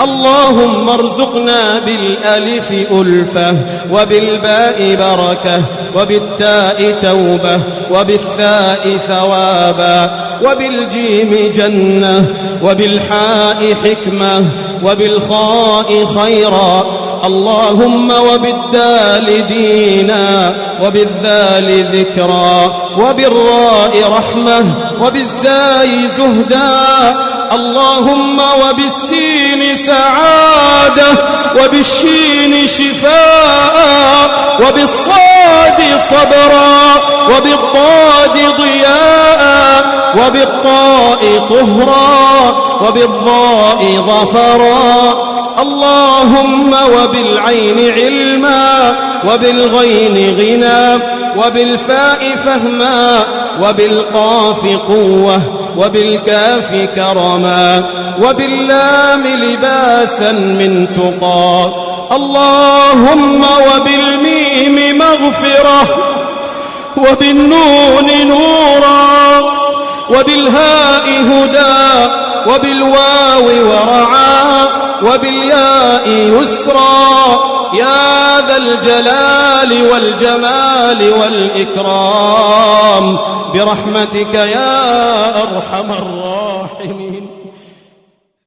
اللهم ارزقنا بالألف ألفة، وبالباء بركة، وبالتاء توبة، وبالثاء ثوابا، وبالجيم جنة، وبالحاء حكمة، وبالخاء خيرا. اللهم وبالدال دينا، وبالذال ذكرا، وبالراء رحمة، وبالزاي زهدا. اللهم وبالسين سعادة، وبالشين شفاء، وبالصاد صبرا، وبالضاد ضياء، وبالطاء طهرا، وبالضاء ظفرا. اللهم وبالعين علما، وبالغين غنى، وبالفاء فهما، وبالقاف قوة، وبالكاف كرما، وباللام لباسا من تقى. اللهم وبالميم مغفرة، وبالنون نورا، وبالهاء هدى، وبالواو ورعا، وبالياء يسرا. يا ذا الجلال والجمال والإكرام برحمتك يا أرحم الراحمين.